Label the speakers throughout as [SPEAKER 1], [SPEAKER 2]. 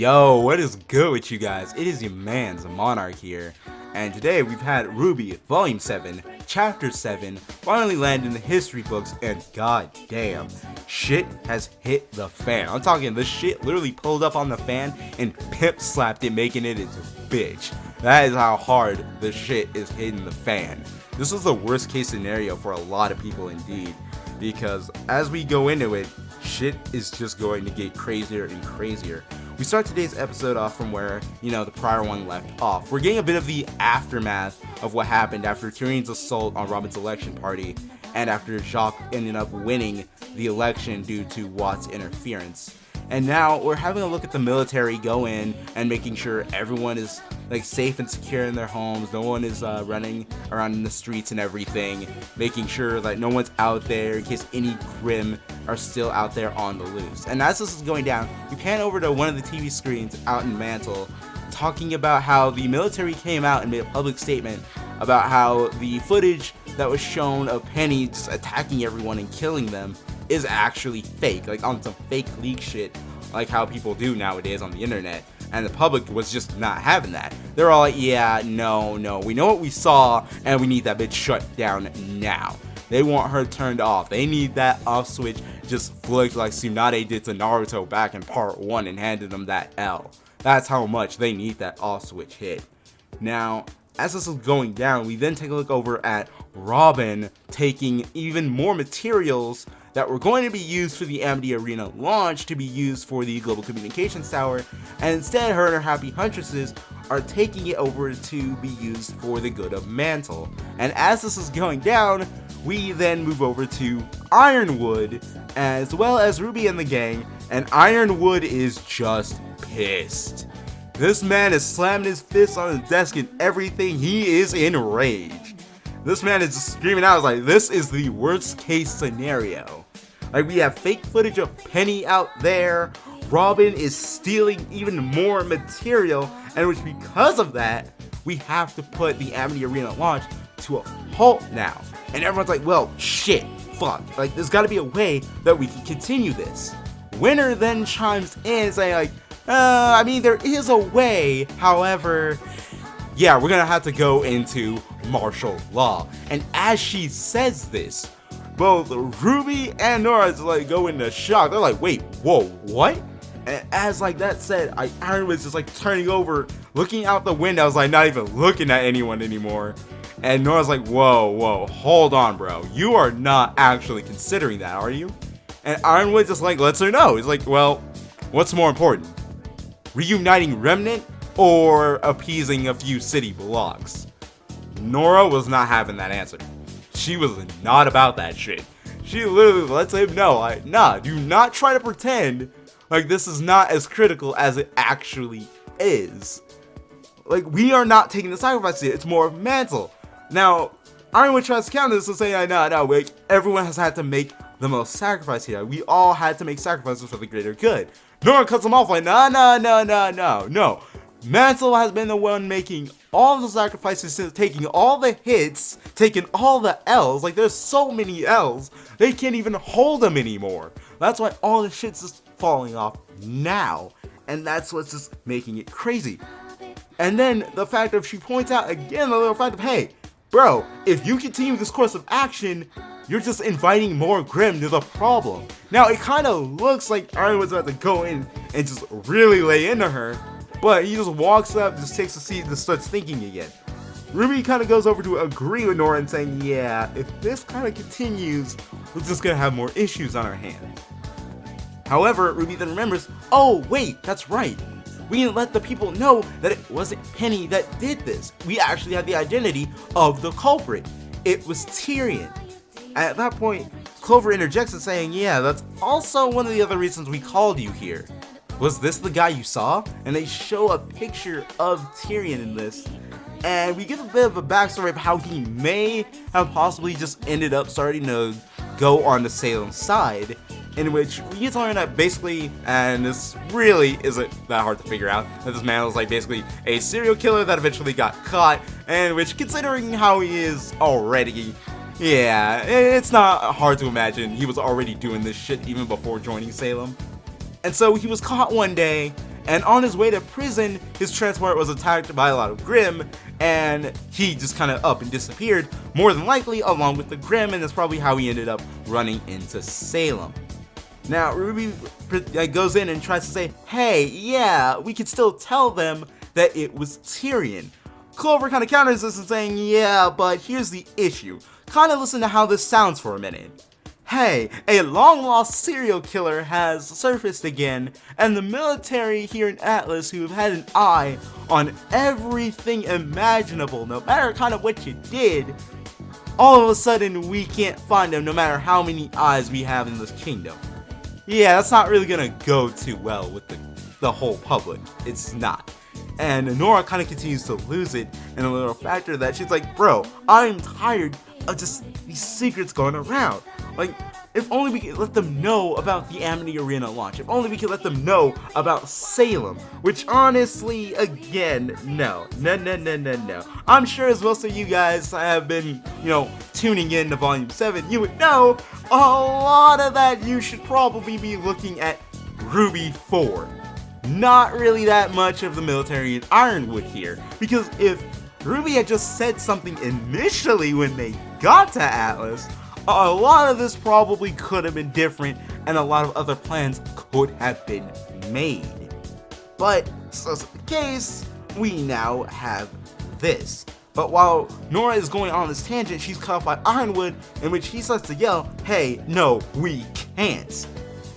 [SPEAKER 1] Yo, what is good with you guys? It is your man's Monarch here, and today we've had RWBY Volume 7, Chapter 7 finally land in the history books, and god damn, shit has hit the fan. I'm talking this shit literally pulled up on the fan and pimp slapped it, making it into bitch. That is how hard this shit is hitting the fan. This is the worst case scenario for a lot of people indeed, because as we go into it, shit is just going to get crazier and crazier. We start today's episode off from where, the prior one left off. We're getting a bit of the aftermath of what happened after Tyrion's assault on Robin's election party, and after Jacques ended up winning the election due to Watt's interference. And now we're having a look at the military go in and making sure everyone is safe and secure in their homes. No one is running around in the streets and everything, making sure that no one's out there in case any Grimm are still out there on the loose. And as this is going down, we pan over to one of the TV screens out in Mantle, talking about how the military came out and made a public statement about how the footage that was shown of Penny just attacking everyone and killing them is actually fake, on some fake leak shit, like how people do nowadays on the internet. And the public was just not having that. They're all like, yeah, no, we know what we saw, and we need that bitch shut down now. They want her turned off. They need that off switch just flicked like Tsunade did to Naruto back in part 1 and handed them that L. That's how much they need that off switch hit. Now, as this is going down, we then take a look over at Robin taking even more materials that were going to be used for the Amity Arena launch to be used for the Global Communications Tower, and instead her and her Happy Huntresses are taking it over to be used for the good of Mantle. And as this is going down, we then move over to Ironwood, as well as RWBY and the gang, and Ironwood is just pissed. This man is slamming his fists on his desk and everything. He is enraged. This man is just screaming out like, this is the worst case scenario. We have fake footage of Penny out there. Robin is stealing even more material, and which because of that, we have to put the Amity Arena launch to a halt now. And everyone's like, well, shit, fuck. There's gotta be a way that we can continue this. Winter then chimes in saying there is a way, however, yeah, we're gonna have to go into martial law. And as she says this, both RWBY and Nora go into shock. They're like, wait, whoa, what? And as that said, Ironwood's just turning over, looking out the window. I was not even looking at anyone anymore. And Nora's like, whoa, hold on, bro. You are not actually considering that, are you? And Ironwood just lets her know. He's like, well, what's more important? Reuniting Remnant or appeasing a few city blocks? Nora was not having that answer. She was not about that shit. She literally lets him know, nah, do not try to pretend this is not as critical as it actually is. We are not taking the sacrifice here. It's more of Mantle. Now, Ironwood tries to counter this and say, no, everyone has had to make the most sacrifice here. We all had to make sacrifices for the greater good. Nora cuts him off no. Mantle has been the one making all the sacrifices since taking all the hits, taking all the L's. There's so many L's, they can't even hold them anymore. That's why all the shit's just falling off now. And that's what's just making it crazy. And then the fact of she points out again the little fact of, hey, bro, if you continue this course of action, you're just inviting more Grimm to the problem. Now, it kind of looks like Ironwood's about to go in and just really lay into her, but he just walks up, just takes a seat, and just starts thinking again. RWBY kind of goes over to agree with Nora and saying, yeah, if this kind of continues, we're just going to have more issues on our hands. However, RWBY then remembers, oh, wait, that's right. We didn't let the people know that it wasn't Penny that did this. We actually had the identity of the culprit. It was Tyrion. At that point, Clover interjects and saying, yeah, that's also one of the other reasons we called you here. Was this the guy you saw? And they show a picture of Tyrion in this, and we get a bit of a backstory of how he may have possibly just ended up starting to go on the Salem side, in which we get to learn that basically, and this really isn't that hard to figure out, that this man was basically a serial killer that eventually got caught, and which, considering how he is already, yeah, it's not hard to imagine he was already doing this shit even before joining Salem. And so he was caught one day, And on his way to prison, his transport was attacked by a lot of Grimm, and he just kind of up and disappeared, more than likely along with the Grimm, and that's probably how he ended up running into Salem. Now, RWBY goes in and tries to say, hey, yeah, we can still tell them that it was Tyrion. Clover kind of counters this and saying, yeah, but here's the issue. Kind of listen to how this sounds for a minute. Hey, a long-lost serial killer has surfaced again, and the military here in Atlas, who have had an eye on everything imaginable, no matter kind of what you did, all of a sudden we can't find him no matter how many eyes we have in this kingdom. Yeah, that's not really gonna go too well with the whole public. It's not. And Nora kind of continues to lose it in a little factor that she's like, bro, I'm tired of just these secrets going around. Like, if only we could let them know about the Amity Arena launch. If only we could let them know about Salem. Which honestly, again, no. I'm sure as most of you guys have been, tuning in to Volume 7, you would know a lot of that you should probably be looking at RWBY 4. Not really that much of the military in Ironwood here. Because if RWBY had just said something initially when they got to Atlas, a lot of this probably could have been different, and a lot of other plans could have been made. But, so that's the case, we now have this. But while Nora is going on this tangent, she's cut off by Ironwood, in which he starts to yell, hey, no, we can't.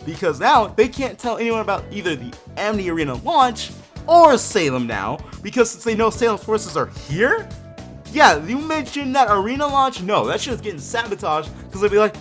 [SPEAKER 1] Because now, they can't tell anyone about either the Amity Arena launch, or Salem now, because since they know Salem's forces are here, yeah, you mentioned that arena launch? No, that shit's getting sabotaged, because they'll be like,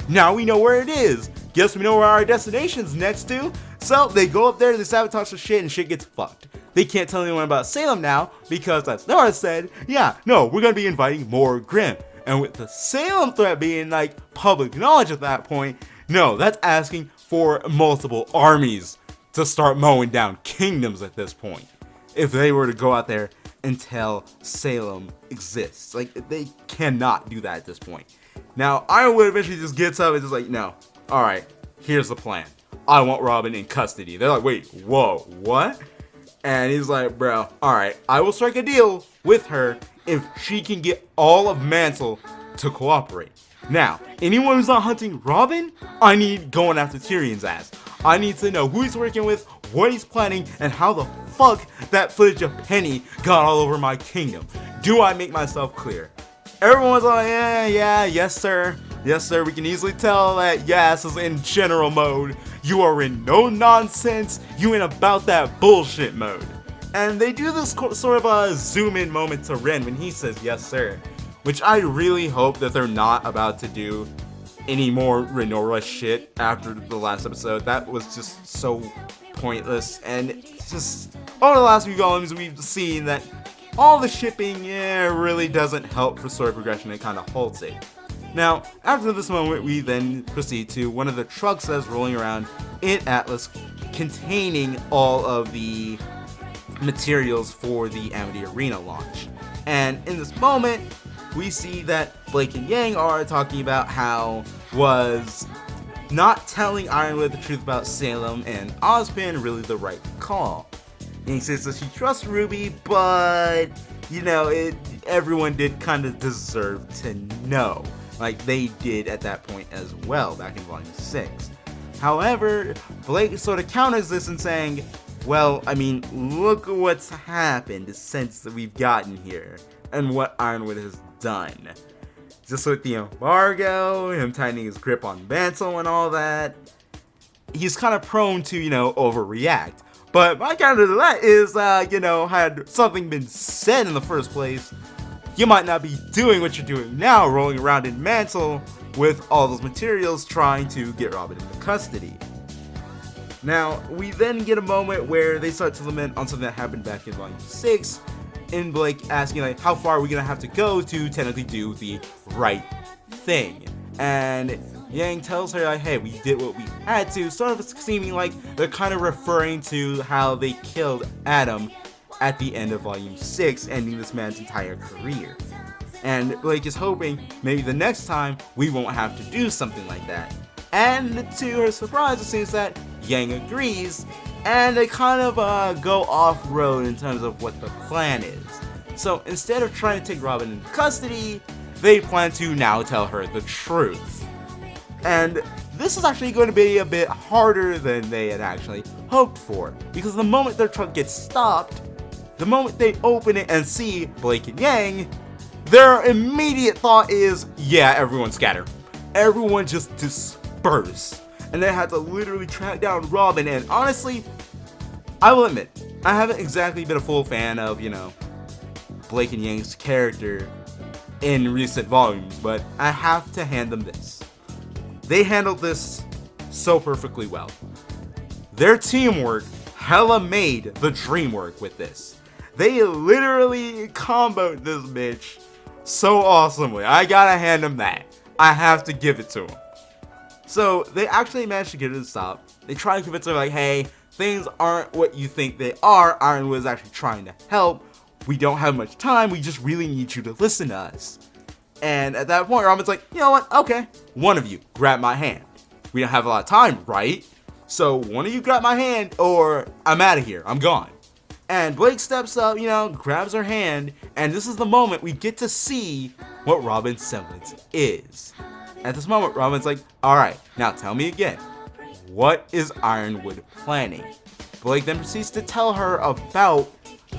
[SPEAKER 1] now we know where it is. Guess we know where our destination's next to. So, they go up there, they sabotage the shit, and shit gets fucked. They can't tell anyone about Salem now, because as Nora said, yeah, no, we're gonna be inviting more Grimm. And with the Salem threat being, like, public knowledge at that point, no, that's asking for multiple armies to start mowing down kingdoms at this point. If they were to go out there until Salem exists. Like, they cannot do that at this point. Now, Ironwood eventually just gets up and just like, no, alright, here's the plan. I want Robin in custody. They're like, wait, whoa, what? And he's like, bro, alright, I will strike a deal with her if she can get all of Mantle to cooperate. Now, anyone who's not hunting Robin, I need going after Tyrion's ass. I need to know who he's working with, what he's planning, and how the fuck that footage of Penny got all over my kingdom. Do I make myself clear? Everyone's like, yes sir, we can easily tell that Yas is in general mode. You are in no nonsense, you in about that bullshit mode. And they do this sort of a zoom in moment to Ren when he says yes sir. Which I really hope that they're not about to do any more Renora shit after the last episode. That was just so pointless, and it's just over the last few volumes we've seen that all the shipping really doesn't help for story progression. It kind of halts it. Now, after this moment, we then proceed to one of the trucks that's rolling around in Atlas containing all of the materials for the Amity Arena launch. And in this moment, we see that Blake and Yang are talking about how was not telling Ironwood the truth about Salem and Ozpin really the right call. And he says that she trusts RWBY, but, everyone did kind of deserve to know. Like they did at that point as well, back in Volume 6. However, Blake sort of counters this in saying, well, I mean, look at what's happened since that we've gotten here, and what Ironwood has done. Just with the embargo, him tightening his grip on Bansal and all that, he's kind of prone to, overreact. But my counter to that is, had something been said in the first place, you might not be doing what you're doing now, rolling around in Mantle with all those materials trying to get Robin into custody. Now, we then get a moment where they start to lament on something that happened back in Volume 6, and Blake asking, like, how far are we gonna have to go to technically do the right thing? And Yang tells her, like, hey, we did what we had to, sort of seeming like they're kind of referring to how they killed Adam at the end of Volume 6, ending this man's entire career. And Blake is hoping maybe the next time we won't have to do something like that. And to her surprise, it seems that Yang agrees, and they kind of go off-road in terms of what the plan is. So instead of trying to take Robin into custody, they plan to now tell her the truth. And this is actually going to be a bit harder than they had actually hoped for, because the moment their truck gets stopped, the moment they open it and see Blake and Yang, their immediate thought is, yeah, everyone scatter. Everyone just disperse. And they had to literally track down Robin, and honestly, I will admit, I haven't exactly been a full fan of, Blake and Yang's character in recent volumes, but I have to hand them this. They handled this so perfectly well. Their teamwork hella made the dream work with this. They literally comboed this bitch so awesomely. I gotta hand them that. I have to give it to them. So they actually managed to get it to stop. They try to convince her like, hey, things aren't what you think they are. Ironwood is actually trying to help. We don't have much time. We just really need you to listen to us. And at that point, Robin's like, you know what? Okay. One of you grab my hand. We don't have a lot of time, right? So one of you grab my hand or I'm out of here. I'm gone. And Blake steps up, grabs her hand. And this is the moment we get to see what Robin's semblance is. At this moment, Robin's like, all right, now tell me again. What is Ironwood planning? Blake then proceeds to tell her about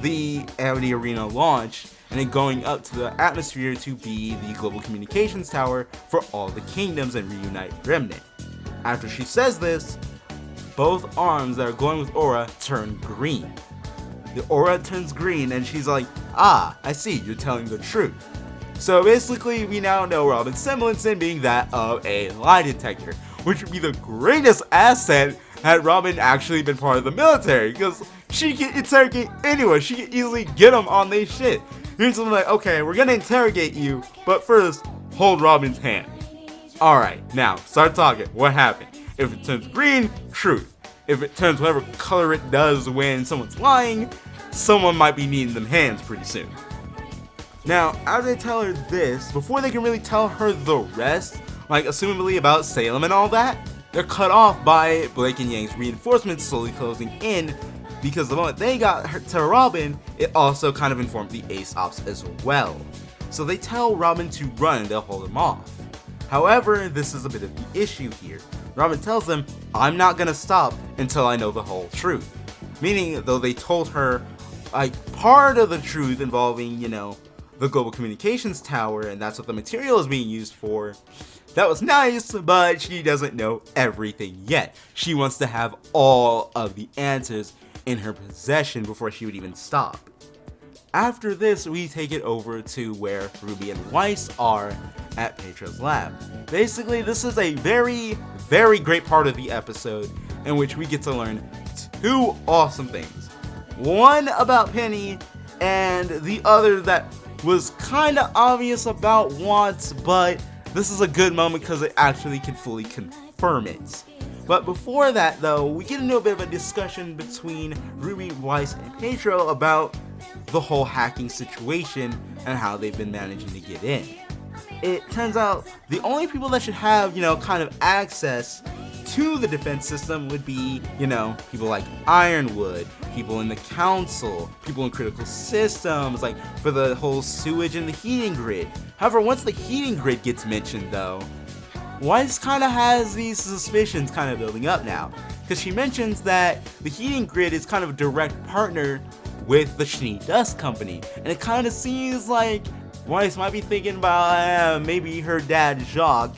[SPEAKER 1] the Amity Arena launch and then going up to the atmosphere to be the global communications tower for all the kingdoms and reunite Remnant. After she says this, both arms that are glowing with aura turn green. The aura turns green and she's like, ah, I see, you're telling the truth. So basically, we now know Robin's semblance in being that of a lie detector, which would be the greatest asset had Robin actually been part of the military, because she can interrogate anyone. She can easily get them on their shit. Here's something like, okay, we're gonna interrogate you, but first, hold Robin's hand. Alright, now, start talking. What happened? If it turns green, truth. If it turns whatever color it does when someone's lying, someone might be needing them hands pretty soon. Now, after they tell her this, before they can really tell her the rest, like assumably about Salem and all that, they're cut off by Blake and Yang's reinforcements slowly closing in, because the moment they got to Robin, it also kind of informed the Ace Ops as well. So they tell Robin to run and they'll hold him off. However, this is a bit of the issue here. Robin tells them, I'm not gonna stop until I know the whole truth. Meaning, though they told her, like, part of the truth involving, the global communications tower, and that's what the material is being used for. That was nice, but she doesn't know everything yet. She wants to have all of the answers in her possession before she would even stop. After this, we take it over to where Ruby and Weiss are at Petra's lab. Basically, this is a very, very great part of the episode in which we get to learn two awesome things. One about Penny, and the other that was kind of obvious about Watts, but this is a good moment because it actually can fully confirm it. But before that, though, we get into a bit of a discussion between Ruby, Weiss, and Pedro about the whole hacking situation and how they've been managing to get in. It turns out the only people that should have, kind of access to the defense system would be, people like Ironwood, people in the council, people in critical systems, like for the whole sewage and the heating grid. However, once the heating grid gets mentioned, though, Weiss kind of has these suspicions kind of building up now, because she mentions that the heating grid is kind of a direct partner with the Schnee Dust Company, and it kind of seems like Weiss might be thinking about maybe her dad Jacques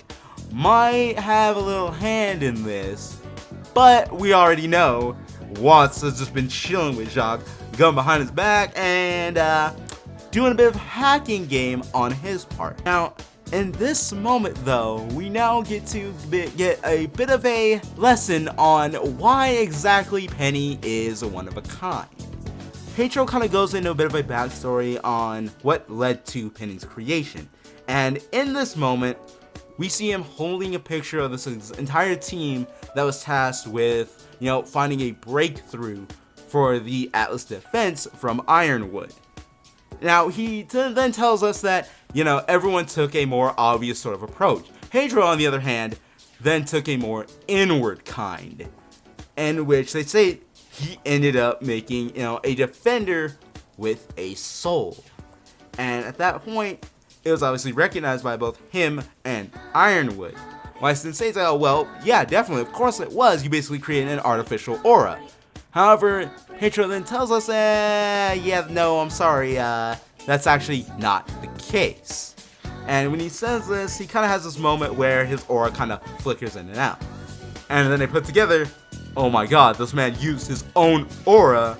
[SPEAKER 1] might have a little hand in this, but we already know Watts has just been chilling with Jacques, gun behind his back, and doing a bit of hacking game on his part. Now, in this moment, though, we now get to get a bit of a lesson on why exactly Penny is one of a kind. Pedro kind of goes into a bit of a backstory on what led to Penny's creation, and in this moment, we see him holding a picture of this entire team that was tasked with, finding a breakthrough for the Atlas defense from Ironwood. Now, he then tells us that, everyone took a more obvious sort of approach. Pedro, on the other hand, then took a more inward kind, in which they say he ended up making, a defender with a soul. And at that point, it was obviously recognized by both him and Ironwood. Why Sensei's like, oh, well, yeah, definitely, of course it was. You basically created an artificial aura. However, Hitro then tells us, yeah, no, I'm sorry, that's actually not the case. And when he says this, he kind of has this moment where his aura kind of flickers in and out. And then they put together, oh my god, this man used his own aura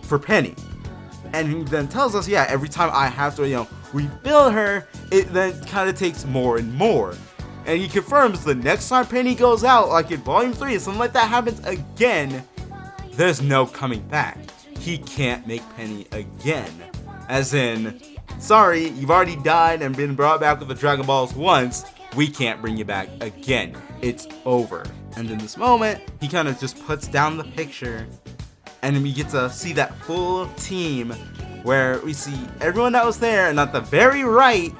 [SPEAKER 1] for Penny. And he then tells us, yeah, every time I have to, rebuild her, it then kind of takes more and more. And he confirms the next time Penny goes out, like in Volume 3, if something like that happens again, there's no coming back. He can't make Penny again. As in, sorry, you've already died and been brought back with the Dragon Balls once, we can't bring you back again. It's over. And in this moment, he kind of just puts down the picture, and then we get to see that full team where we see everyone that was there, and at the very right,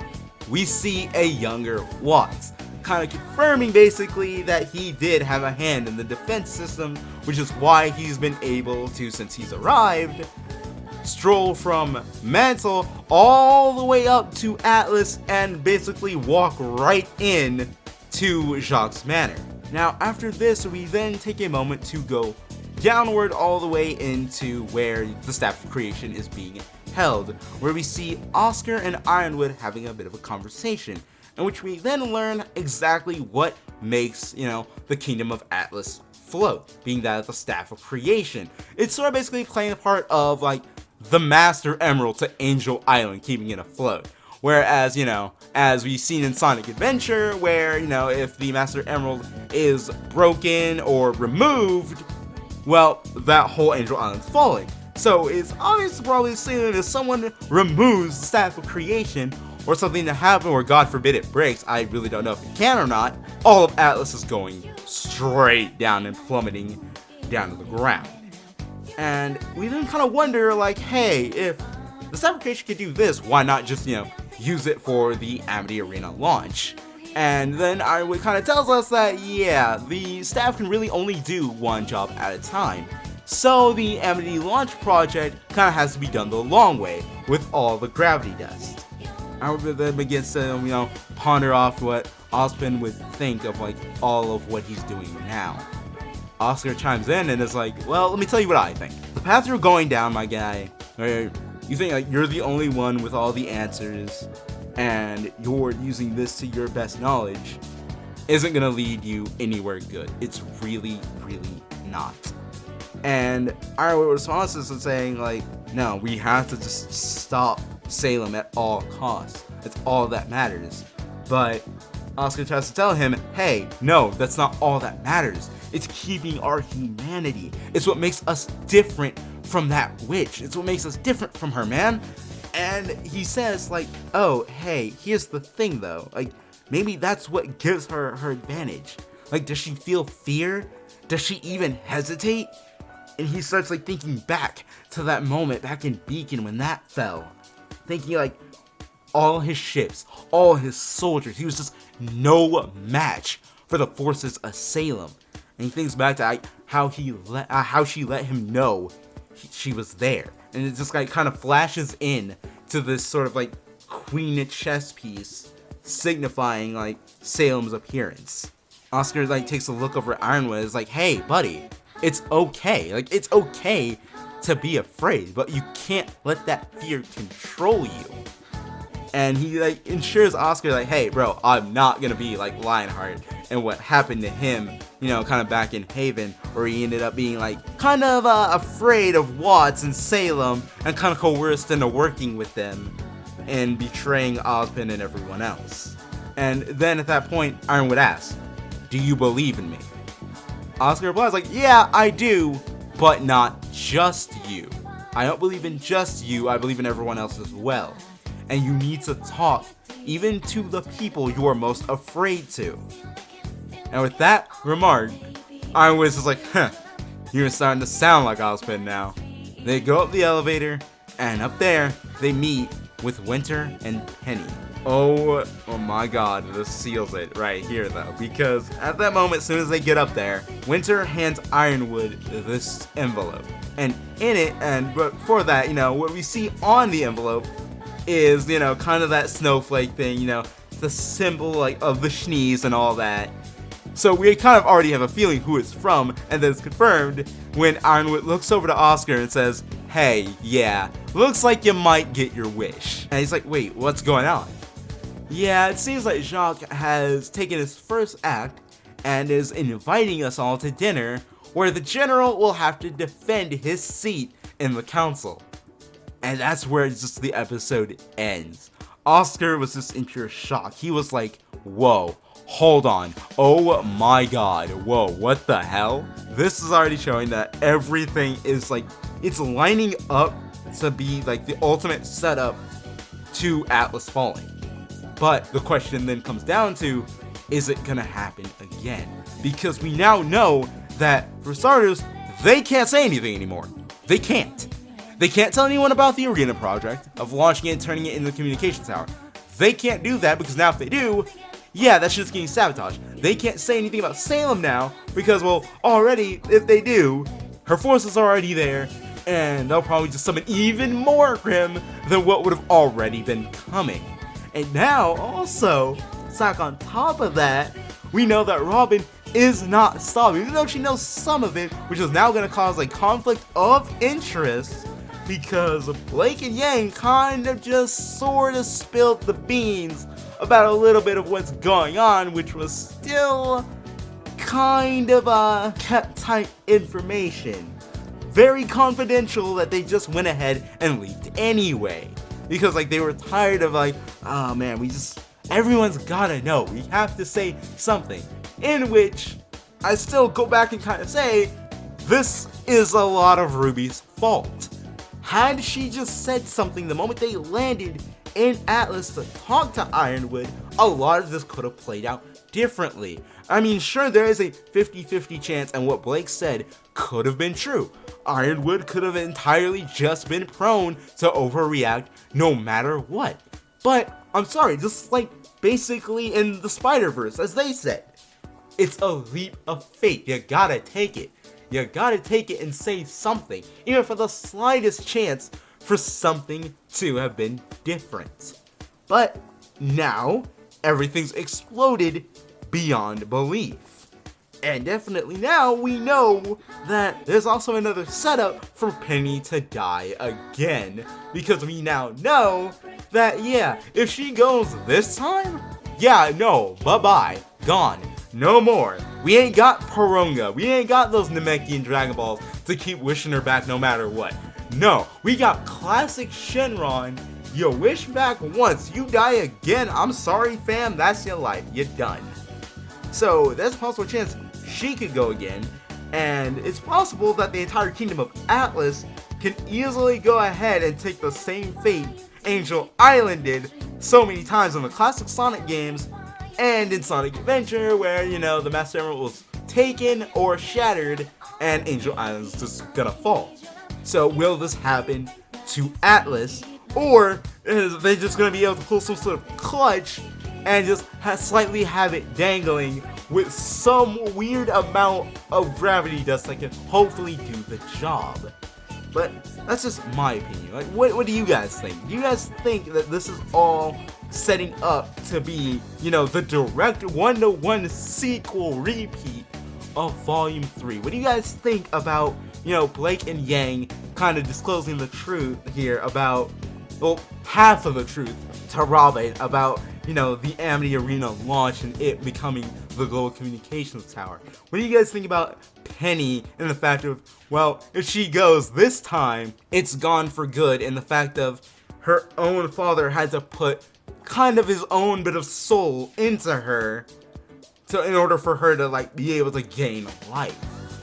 [SPEAKER 1] we see a younger Watts, kind of confirming basically that he did have a hand in the defense system, which is why he's been able to, since he's arrived, stroll from Mantle all the way up to Atlas and basically walk right in to Jacques Manor. Now after this, we then take a moment to go downward all the way into where the Staff of Creation is being held, where we see Oscar and Ironwood having a bit of a conversation, in which we then learn exactly what makes, the Kingdom of Atlas float, being that of the Staff of Creation. It's sort of basically playing the part of, like, the Master Emerald to Angel Island, keeping it afloat. Whereas, as we've seen in Sonic Adventure, where, if the Master Emerald is broken or removed, well, that whole Angel Island's falling. So it's obvious to probably assume if someone removes the Staff of Creation, or something to happen, or God forbid it breaks, I really don't know if it can or not, all of Atlas is going straight down and plummeting down to the ground. And we then kind of wonder, like, hey, if the Staff of Creation could do this, why not just, use it for the Amity Arena launch? And then Ironwood kind of tells us that, yeah, the staff can really only do one job at a time. So the Amity launch project kind of has to be done the long way, with all the gravity dust. Ironwood then begins to, ponder off what Ozpin would think of, like, all of what he's doing now. Oscar chimes in and is like, well, let me tell you what I think. The path you're going down, my guy, where you think like you're the only one with all the answers, and you're using this to your best knowledge, isn't gonna lead you anywhere good. It's really, really not. And Ironwood responds to this and saying, like, no, we have to just stop Salem at all costs. That's all that matters. But Oscar tries to tell him, hey, no, that's not all that matters. It's keeping our humanity. It's what makes us different from that witch. It's what makes us different from her, man. And he says, like, oh, hey, here's the thing, though. Like, maybe that's what gives her her advantage. Like, does she feel fear? Does she even hesitate? And he starts, like, thinking back to that moment back in Beacon when that fell. Thinking, like, all his ships, all his soldiers, he was just no match for the forces of Salem. And he thinks back to like, how she let him know she was there. And it just like kind of flashes in to this sort of like queen chess piece signifying like Salem's appearance. Oscar like takes a look over at Ironwood and is like, hey buddy, it's okay. Like it's okay to be afraid, but you can't let that fear control you. And he like ensures Oscar like, hey bro, I'm not gonna be like Lionheart and what happened to him, kind of back in Haven, where he ended up being like kind of afraid of Watts and Salem and kind of coerced into working with them and betraying Ozpin and everyone else. And then at that point, Ironwood asks, do you believe in me? Oscar replies like, yeah, I do, but not just you. I don't believe in just you, I believe in everyone else as well. And you need to talk, even to the people you are most afraid to. And with that remark, Ironwood is like, you're starting to sound like Ozpin now. They go up the elevator, and up there, they meet with Winter and Penny. Oh my god, this seals it right here though, because at that moment, as soon as they get up there, Winter hands Ironwood this envelope. And in it, and before that, what we see on the envelope is, kind of that snowflake thing, the symbol like of the sneeze and all that. So we kind of already have a feeling who it's from, and then it's confirmed when Ironwood looks over to Oscar and says, "Hey, yeah, looks like you might get your wish." And he's like, "Wait, what's going on?" Yeah, it seems like Jacques has taken his first act and is inviting us all to dinner, where the general will have to defend his seat in the council. And that's where just the episode ends. Oscar was just in pure shock. He was like, "Whoa, hold on, oh my god, whoa, what the hell?" This is already showing that everything is like, it's lining up to be like the ultimate setup to Atlas falling. But the question then comes down to, is it gonna happen again? Because we now know that, for starters, they can't say anything anymore. They can't. They can't tell anyone about the Arena project, of launching it and turning it into the communications tower. They can't do that because now if they do, yeah, that shit's getting sabotaged. They can't say anything about Salem now because, well, already, if they do, her forces are already there, and they'll probably just summon even more Grimm than what would have already been coming. And now, also, stack on top of that, we know that Robin is not stopping, even though she knows some of it, which is now going to cause a conflict of interest, because Blake and Yang kind of just sort of spilled the beans about a little bit of what's going on, which was still kind of kept tight information. Very confidential that they just went ahead and leaked anyway. Because like they were tired of like, oh man, everyone's gotta know. We have to say something. In which I still go back and kind of say, this is a lot of Ruby's fault. Had she just said something the moment they landed in Atlas to talk to Ironwood, a lot of this could have played out differently. I mean, sure, there is a 50-50 chance, and what Blake said could have been true. Ironwood could have entirely just been prone to overreact no matter what. But, I'm sorry, just like basically in the Spider-Verse, as they said, it's a leap of faith. You gotta take it. You gotta take it and say something, even for the slightest chance for something to have been different. But now, everything's exploded beyond belief. And definitely now we know that there's also another setup for Penny to die again. Because we now know that, yeah, if she goes this time, yeah, no, bye-bye, gone. No more. We ain't got Poronga. We ain't got those Namekian Dragon Balls to keep wishing her back no matter what. No, we got classic Shenron. You wish back once, you die again. I'm sorry, fam. That's your life. You're done. So there's a possible chance she could go again. And it's possible that the entire kingdom of Atlas can easily go ahead and take the same fate Angel Island did so many times in the classic Sonic games and in Sonic Adventure, where, you know, the Master Emerald was taken or shattered and Angel Island's just gonna fall. So will this happen to Atlas, or is they just gonna be able to pull some sort of clutch and just slightly have it dangling with some weird amount of gravity dust that can hopefully do the job? But that's just my opinion. Like, what do you guys think? Do you guys think that this is all setting up to be, you know, the direct one-to-one sequel repeat of Volume 3? What do you guys think about, you know, Blake and Yang kind of disclosing the truth here about, well, half of the truth to Robin about, you know, the Amity Arena launch and it becoming the global communications tower? What do you guys think about Penny and the fact of, well, if she goes this time, it's gone for good, and the fact of her own father had to put kind of his own bit of soul into her in order for her to, like, be able to gain life?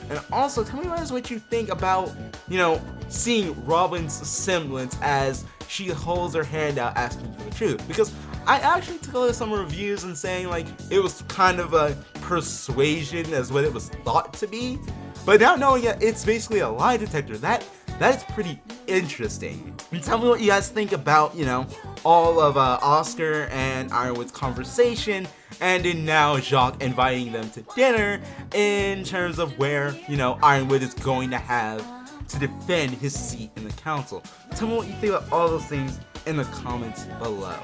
[SPEAKER 1] And also, tell me guys what you think about, you know, seeing Robin's semblance as she holds her hand out asking for the truth. Because I actually took a look at some reviews and saying, like, it was kind of a persuasion as what it was thought to be. But now knowing that it's basically a lie detector, that is pretty interesting. And tell me what you guys think about, you know, all of Oscar and Ironwood's conversation, and in now Jacques inviting them to dinner in terms of where, you know, Ironwood is going to have to defend his seat in the council. Tell me what you think about all those things in the comments below.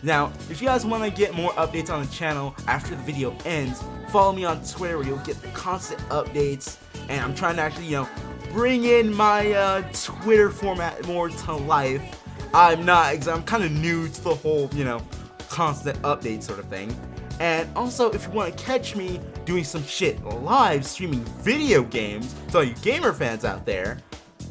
[SPEAKER 1] Now, if you guys want to get more updates on the channel after the video ends, follow me on Twitter where you'll get the constant updates, and I'm trying to actually, you know, bring in my Twitter format more to life. I'm kind of new to the whole, you know, constant update sort of thing. And also, if you want to catch me doing some shit live streaming video games, to all you gamer fans out there,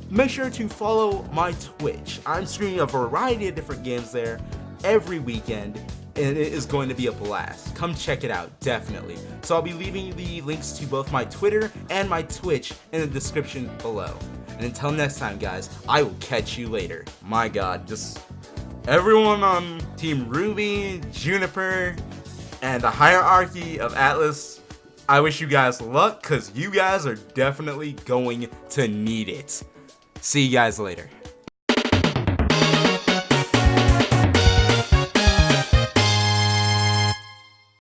[SPEAKER 1] make sure to follow my Twitch. I'm streaming a variety of different games there every weekend, and it is going to be a blast. Come check it out, definitely. So I'll be leaving the links to both my Twitter and my Twitch in the description below. And until next time, guys, I will catch you later. My god, just everyone on Team RWBY, Juniper, and the hierarchy of Atlas, I wish you guys luck, because you guys are definitely going to need it. See you guys later.